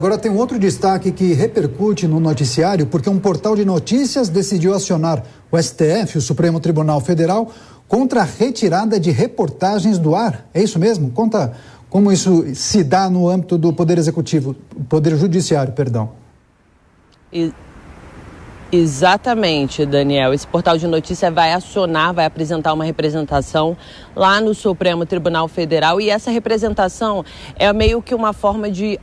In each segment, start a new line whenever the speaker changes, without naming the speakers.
Agora tem um outro destaque que repercute no noticiário, porque um portal de notícias decidiu acionar o STF, o Supremo Tribunal Federal, contra a retirada de reportagens do ar. É isso mesmo? Conta como isso se dá no âmbito do Poder Executivo, Poder Judiciário, perdão.
Exatamente, Daniel. Esse portal de notícia vai apresentar uma representação lá no Supremo Tribunal Federal, e essa representação é meio que uma forma de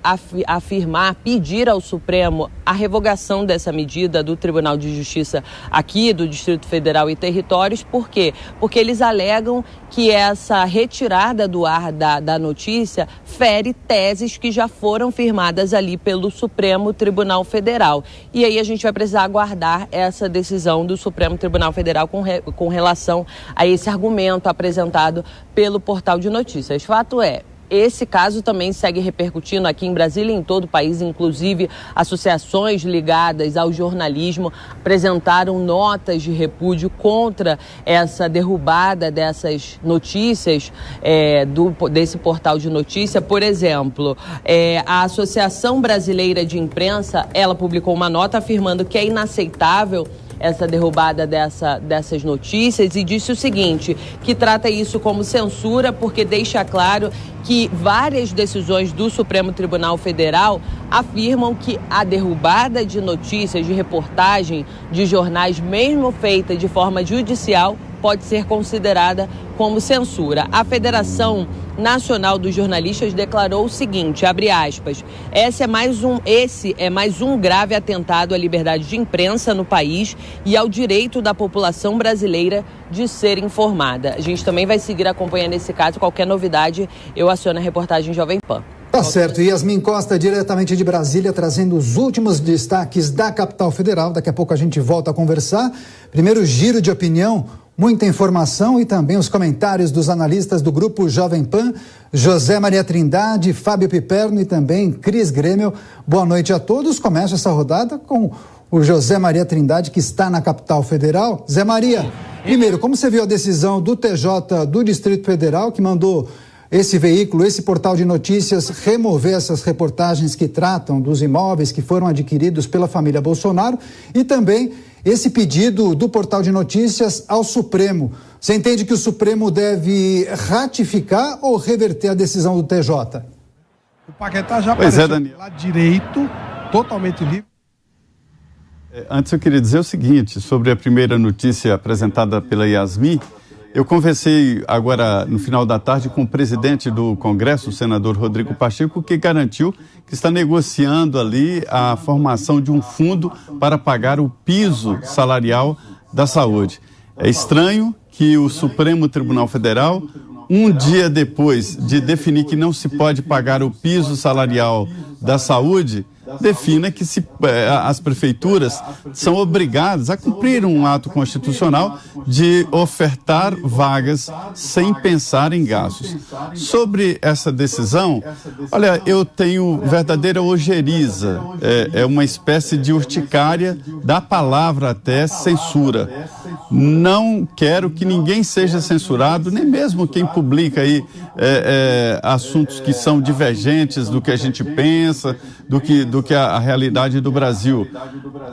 afirmar, pedir ao Supremo a revogação dessa medida do Tribunal de Justiça aqui do Distrito Federal e Territórios. Por quê? Porque eles alegam que essa retirada do ar da notícia fere teses que já foram firmadas ali pelo Supremo Tribunal Federal. E aí a gente vai precisar aguardar essa decisão do Supremo Tribunal Federal com relação a esse argumento apresentado pelo portal de notícias. Fato é, esse caso também segue repercutindo aqui em Brasília e em todo o país, inclusive associações ligadas ao jornalismo apresentaram notas de repúdio contra essa derrubada dessas notícias, desse portal de notícia. Por exemplo, a Associação Brasileira de Imprensa, ela publicou uma nota afirmando que é inaceitável essa derrubada dessas notícias, e disse o seguinte, que trata isso como censura, porque deixa claro que várias decisões do Supremo Tribunal Federal afirmam que a derrubada de notícias, de reportagem de jornais, mesmo feita de forma judicial, pode ser considerada como censura. A Federação Nacional dos Jornalistas declarou o seguinte, abre aspas, esse é mais um grave atentado à liberdade de imprensa no país e ao direito da população brasileira de ser informada. A gente também vai seguir acompanhando esse caso. Qualquer novidade, eu aciono a reportagem Jovem Pan.
Tá certo. Yasmin Costa, diretamente de Brasília, trazendo os últimos destaques da capital federal. Daqui a pouco a gente volta a conversar. Primeiro giro de opinião, muita informação e também os comentários dos analistas do Grupo Jovem Pan, José Maria Trindade, Fábio Piperno e também Cris Grêmio. Boa noite a todos. Começa essa rodada com o José Maria Trindade, que está na capital federal. Zé Maria, primeiro, como você viu a decisão do TJ do Distrito Federal, que mandou esse veículo, esse portal de notícias, remover essas reportagens que tratam dos imóveis que foram adquiridos pela família Bolsonaro, e também esse pedido do portal de notícias ao Supremo? Você entende que o Supremo deve ratificar ou reverter a decisão do TJ?
O Paquetá já apareceu do lado direito, totalmente livre.
Antes eu queria dizer o seguinte, sobre a primeira notícia apresentada pela Yasmin. Eu conversei agora no final da tarde com o presidente do Congresso, o senador Rodrigo Pacheco, que garantiu que está negociando ali a formação de um fundo para pagar o piso salarial da saúde. É estranho que o Supremo Tribunal Federal, um dia depois de definir que não se pode pagar o piso salarial da saúde, defina que as prefeituras são obrigadas a cumprir um ato constitucional de ofertar vagas sem pensar em gastos. Sobre essa decisão, olha, eu tenho verdadeira ojeriza, é uma espécie de urticária da palavra até censura. Não quero que ninguém seja censurado, nem mesmo quem publica aí assuntos que são divergentes do que a gente pensa, do que a realidade do Brasil.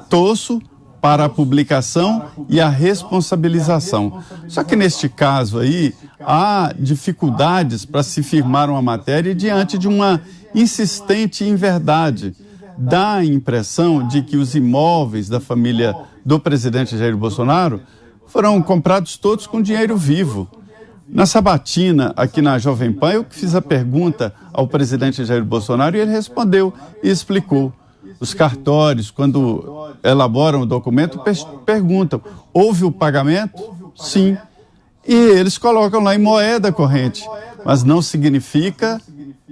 Torço para a publicação e a responsabilização. Só que neste caso aí, há dificuldades para se firmar uma matéria diante de uma insistente inverdade. Dá a impressão de que os imóveis da família do presidente Jair Bolsonaro foram comprados todos com dinheiro vivo. Na sabatina, aqui na Jovem Pan, eu fiz a pergunta ao presidente Jair Bolsonaro e ele respondeu e explicou. Os cartórios, quando elaboram o documento, perguntam, houve o pagamento? Sim. E eles colocam lá em moeda corrente, mas não significa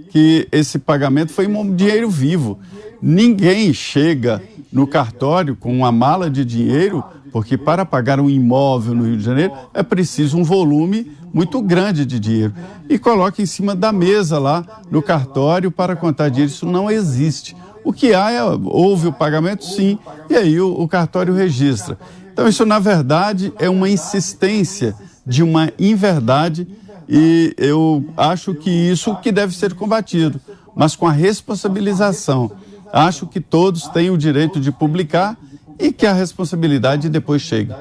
que esse pagamento foi em dinheiro vivo. Ninguém chega no cartório com uma mala de dinheiro, porque para pagar um imóvel no Rio de Janeiro é preciso um volume muito grande de dinheiro. E coloca em cima da mesa lá no cartório para contar dinheiro. Isso não existe. O que há houve o pagamento, sim, e aí o cartório registra. Então isso, na verdade, é uma insistência de uma inverdade e eu acho que isso que deve ser combatido, mas com a responsabilização. Acho que todos têm o direito de publicar e que a responsabilidade depois chegue.